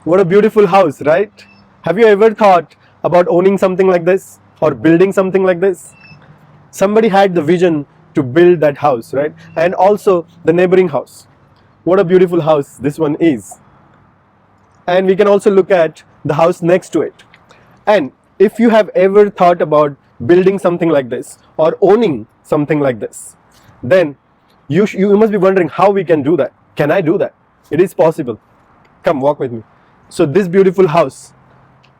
What a beautiful house, right? Have you ever thought about owning something like this or building something like this? Somebody had the vision to build that house, right? And also the neighboring house. What a beautiful house this one is. And we can also look at the house next to it. And if you have ever thought about building something like this or owning something like this, then you must be wondering how we can do that. Can I do that? It is possible. Come walk with me. So this beautiful house,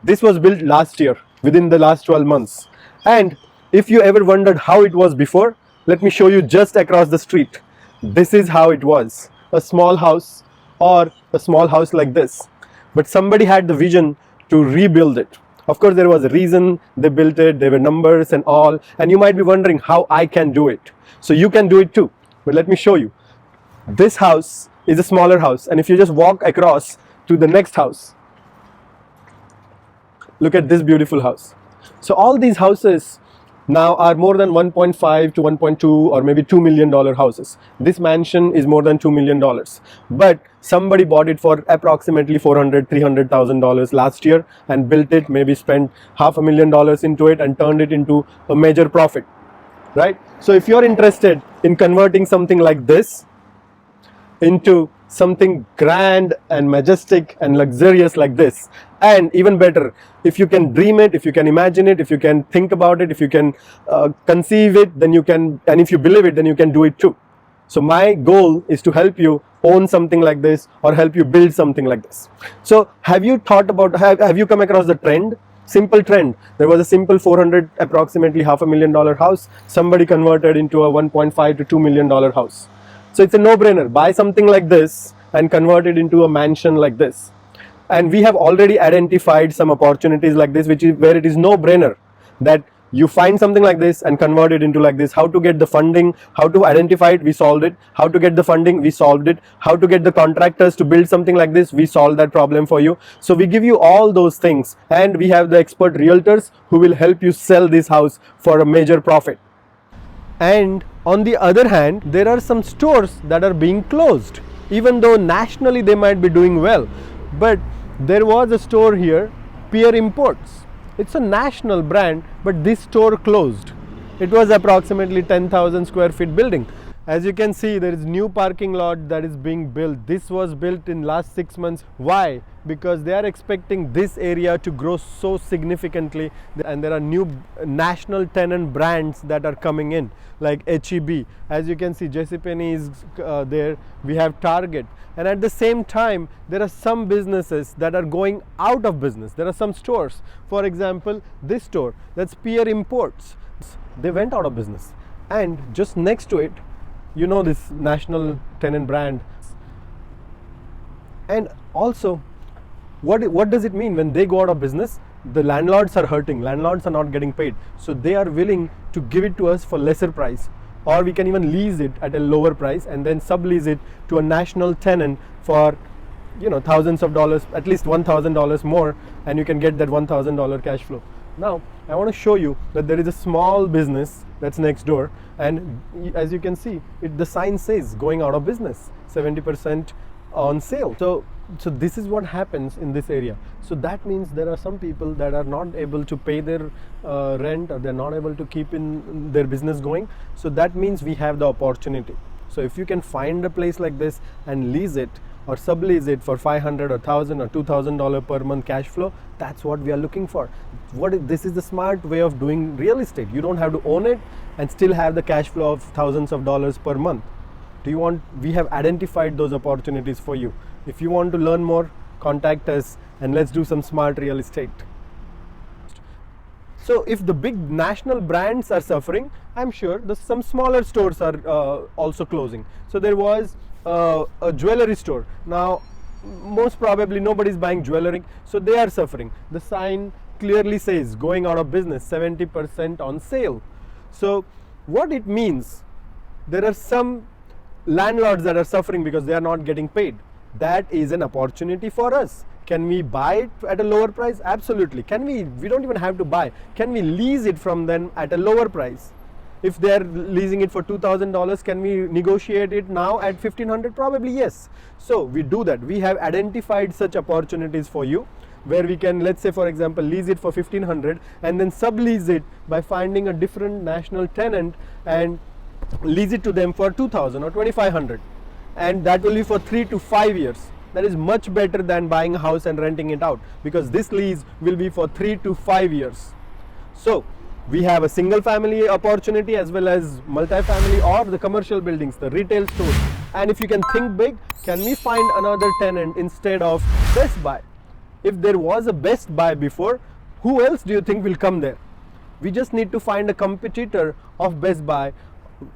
this was built last year, within the last 12 months. And if you ever wondered how it was before, let me show you just across the street. This is how it was. A small house or a small house like this. But somebody had the vision to rebuild it. Of course, there was a reason they built it, there were numbers and all, and you might be wondering how I can do it. So you can do it too, but let me show you. This house is a smaller house, and if you just walk across to the next house, look at this beautiful house. So all these houses now are more than 1.5 to 1.2 or maybe $2 million houses. This mansion is more than $2 million, but somebody bought it for approximately $400,000-300,000 last year and built it, maybe spent $500,000 into it and turned it into a major profit, right? So if you're interested in converting something like this into something grand and majestic and luxurious like this, and even better, if you can dream it, if you can imagine it, if you can think about it, if you can conceive it, then you can, and if you believe it, then you can do it too. So my goal is to help you own something like this or help you build something like this. So have you thought about, have you come across the trend? Simple trend. There was a simple approximately $500,000 house. Somebody converted into a 1.5 to $2 million house. So it's a no-brainer. Buy something like this and convert it into a mansion like this. And we have already identified some opportunities like this, which is where it is no-brainer that you find something like this and convert it into like this. How to get the funding, how to identify it, we solved it. How to get the funding, we solved it. How to get the contractors to build something like this, we solved that problem for you. So we give you all those things, and we have the expert realtors who will help you sell this house for a major profit. And on the other hand, there are some stores that are being closed, even though nationally they might be doing well. But there was a store here, Pier Imports. It's a national brand, but this store closed. It was approximately 10,000 square feet building. As you can see, there is new parking lot that is being built. This was built in last 6 months. Why? Because they are expecting this area to grow so significantly, and there are new national tenant brands that are coming in, like HEB. As you can see, JCPenney is there. We have Target. And at the same time, there are some businesses that are going out of business. There are some stores. For example, this store, that's Pier Imports. They went out of business. And just next to it, you know, this national tenant brand. And also, what does it mean when they go out of business? The landlords are hurting. Landlords are not getting paid. So they are willing to give it to us for lesser price, or we can even lease it at a lower price and then sublease it to a national tenant for, you know, thousands of dollars, at least $1,000 more, and you can get that $1,000 cash flow. Now I want to show you that there is a small business that's next door, and as you can see, the sign says going out of business, 70% on sale. So this is what happens in this area. So that means there are some people that are not able to pay their rent, or they're not able to keep in their business going. So that means we have the opportunity. So if you can find a place like this and lease it or sublease it for $500 or $1,000 or $2,000 per month cash flow, that's what we are looking for. This is the smart way of doing real estate. You don't have to own it and still have the cash flow of thousands of dollars per month. We have identified those opportunities for you. If you want to learn more, contact us and let's do some smart real estate. So if the big national brands are suffering, I'm sure some smaller stores are also closing. So there was a jewelry store. Now most probably nobody's buying jewelry, so they are suffering. The sign clearly says going out of business, 70% on sale. So what it means, there are some landlords that are suffering because they are not getting paid. That is an opportunity for us. Can we buy it at a lower price? Absolutely. We don't even have to buy. Can we lease it from them at a lower price? If they are leasing it for $2,000, can we negotiate it now at $1,500? Probably yes. So we do that. We have identified such opportunities for you, where we can, let's say for example, lease it for $1,500 and then sublease it by finding a different national tenant and lease it to them for $2,000 or $2,500, and that will be for 3 to 5 years. That is much better than buying a house and renting it out, because this lease will be for 3 to 5 years. So we have a single family opportunity as well as multi-family or the commercial buildings, the retail stores. And if you can think big, can we find another tenant instead of Best Buy? If there was a Best Buy before, who else do you think will come there? We just need to find a competitor of Best Buy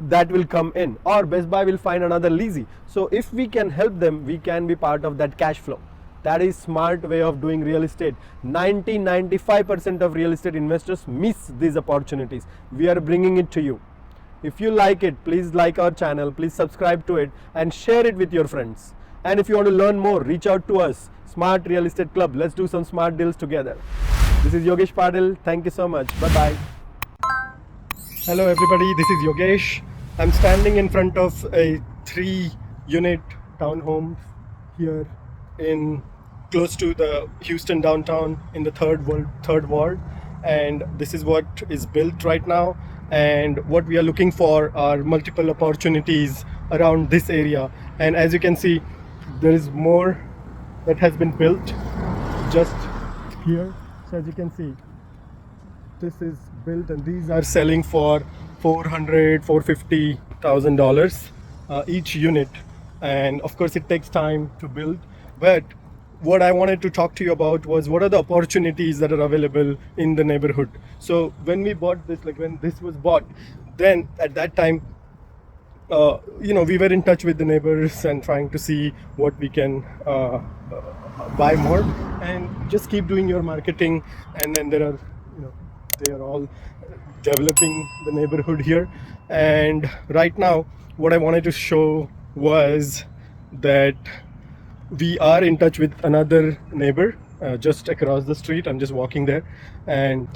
that will come in, or Best Buy will find another leasee. So if we can help them, we can be part of that cash flow. That is smart way of doing real estate. 95% of real estate investors miss these opportunities. We are bringing it to you. If you like it, please like our channel, please subscribe to it and share it with your friends. And if you want to learn more, reach out to us, Smart Real Estate Club. Let's do some smart deals together. This is Yogesh Padil. Thank you so much. Bye-bye. Hello everybody, this is Yogesh. I'm standing in front of a 3-unit townhome here in close to the Houston downtown in the third ward, and this is what is built right now. And what we are looking for are multiple opportunities around this area. And as you can see, there is more that has been built just here. So as you can see, this is built, and these are selling for $450,000 each unit. And of course it takes time to build, but what I wanted to talk to you about was what are the opportunities that are available in the neighborhood. So when we bought this, like when this was bought, then at that time we were in touch with the neighbors and trying to see what we can buy more, and just keep doing your marketing. And then they are all developing the neighborhood here. And right now what I wanted to show was that we are in touch with another neighbor just across the street. I'm just walking there, and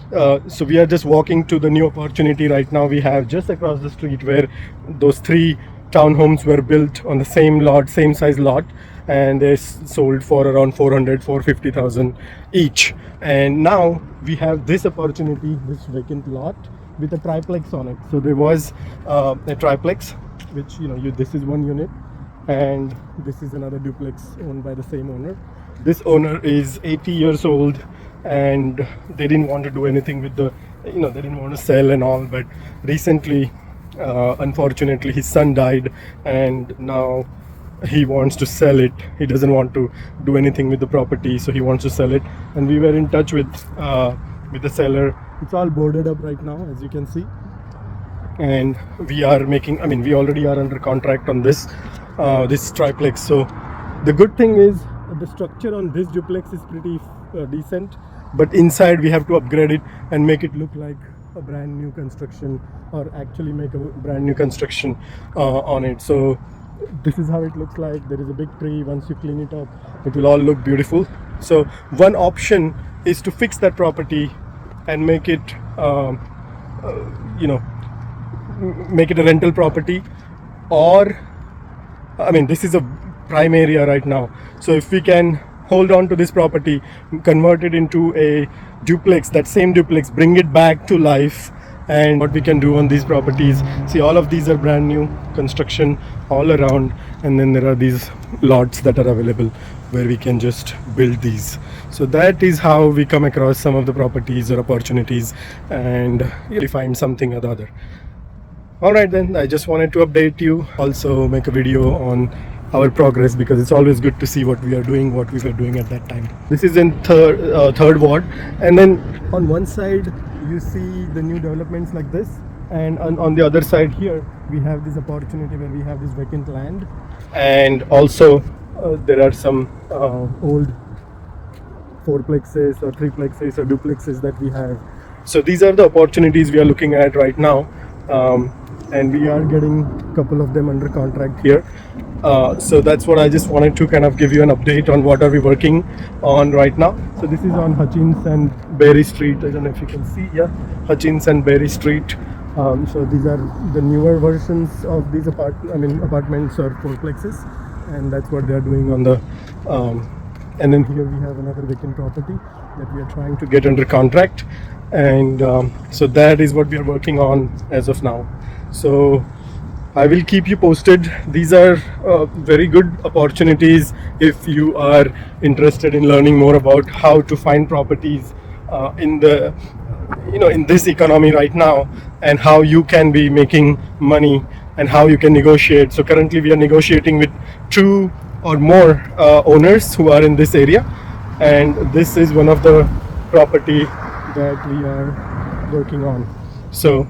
so we are just walking to the new opportunity right now. We have just across the street where those 3 townhomes were built on the same lot, same size lot, and they sold for around $450,000 each. And now we have this opportunity, this vacant lot with a triplex on it. So there was a triplex, which this is 1 unit, and this is another duplex owned by the same owner. This owner is 80 years old, and they didn't want to do anything with the, they didn't want to sell and all. But recently, unfortunately, his son died, and now he wants to sell it. He doesn't want to do anything with the property, so he wants to sell it. And we were in touch with the seller. It's all boarded up right now, as you can see. And we are we already are under contract on this triplex. So the good thing is the structure on this duplex is pretty decent, but inside we have to upgrade it and make it look like a brand new construction, or actually make a brand new construction on it. So this is how it looks like. There is a big tree. Once you clean it up, it will all look beautiful. So one option is to fix that property and make it make it a rental property, or this is a prime area right now. So if we can hold on to this property, convert it into a duplex, that same duplex, bring it back to life. And what we can do on these properties, see, all of these are brand new construction all around, and then there are these lots that are available where we can just build these. So that is how we come across some of the properties or opportunities, and really find something or the other. Alright then, I just wanted to update you, also make a video on our progress, because it's always good to see what we are doing, what we were doing at that time. This is in third ward, and then on one side you see the new developments like this, and on the other side here we have this opportunity where we have this vacant land, and also there are some old 4plexes or 3plexes or duplexes that we have. So these are the opportunities we are looking at right now. And we are getting a couple of them under contract here. So that's what I just wanted to kind of give you an update on what are we working on right now. So this is on Hutchins and Berry Street. I don't know if you can see, yeah, Hutchins and Berry Street. So these are the newer versions of these apartments or fourplexes, and that's what they are doing on the. And then here we have another vacant property that we are trying to get under contract, and so that is what we are working on as of now. So I will keep you posted. These are very good opportunities if you are interested in learning more about how to find properties in the in this economy right now, and how you can be making money and how you can negotiate. So currently we are negotiating with 2 or more owners who are in this area, and this is one of the property that we are working on. So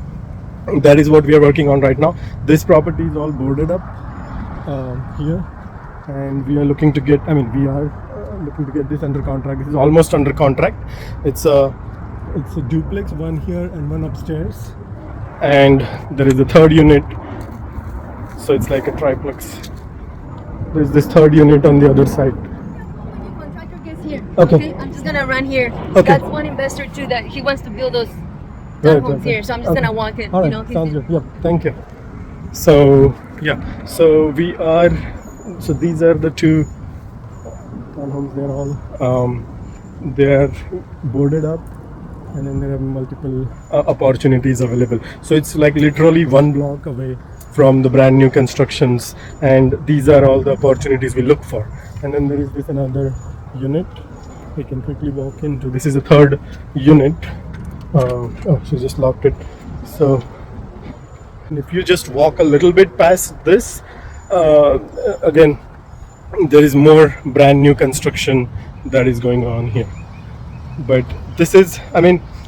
that is what we are working on right now. This property is all boarded up here, and we are looking to get we are looking to get this under contract. This is almost under contract. It's a duplex, one here and one upstairs, and there is a third unit, so it's like a triplex. There's this third unit on the other side. When the contractor gets here, Okay. I'm just gonna run here. Okay. That's one investor too that he wants to build those Right, homes here, so I'm just gonna walk in. All right, sounds good. Yep, thank you. So yeah, so we are. So these are the 2 townhomes. They're all they're boarded up, and then there are multiple opportunities available. So it's like literally 1 block away from the brand new constructions, and these are all the opportunities we look for. And then there is this another unit we can quickly walk into. This is a third unit. Oh, she just locked it. So and if you just walk a little bit past this, again there is more brand new construction that is going on here. But this is,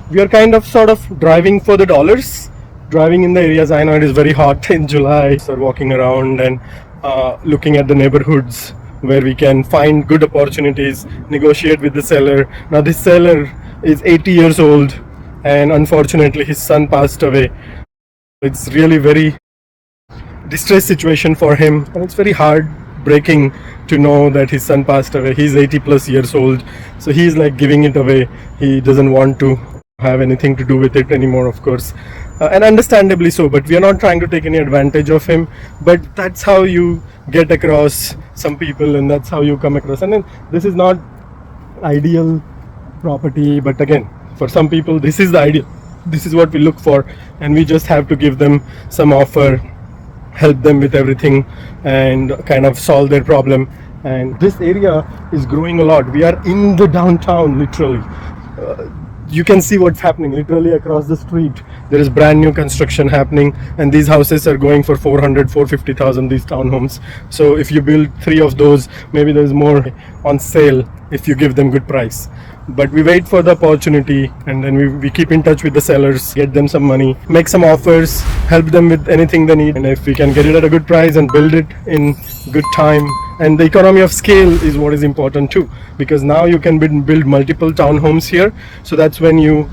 we are kind of sort of driving for the dollars, driving in the areas. I know it is very hot in July, so walking around and looking at the neighborhoods where we can find good opportunities, negotiate with the seller. Now this seller is 80 years old, and unfortunately his son passed away. It's really very distressed situation for him, and it's very heartbreaking to know that his son passed away. He's 80 plus years old, so he's like giving it away. He doesn't want to have anything to do with it anymore, of course, and understandably so. But we are not trying to take any advantage of him, but that's how you get across some people, and that's how you come across. And then this is not ideal property, but again, for some people this is the ideal. This is what we look for, and we just have to give them some offer, help them with everything, and kind of solve their problem. And this area is growing a lot. We are in the downtown, literally. You can see what's happening literally across the street. There is brand new construction happening, and these houses are going for 450,000, these townhomes. So if you build 3 of those, maybe there's more on sale if you give them good price. But we wait for the opportunity, and then we keep in touch with the sellers, get them some money, make some offers, help them with anything they need. And if we can get it at a good price and build it in good time, and the economy of scale is what is important too, because now you can build multiple townhomes here. So that's when you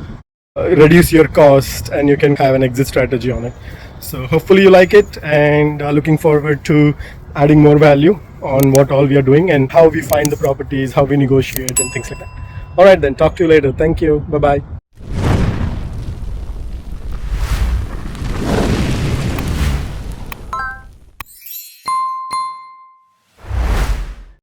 reduce your cost and you can have an exit strategy on it. So hopefully you like it, and looking forward to adding more value on what all we are doing and how we find the properties, how we negotiate and things like that. All right then, talk to you later. Thank you. Bye bye.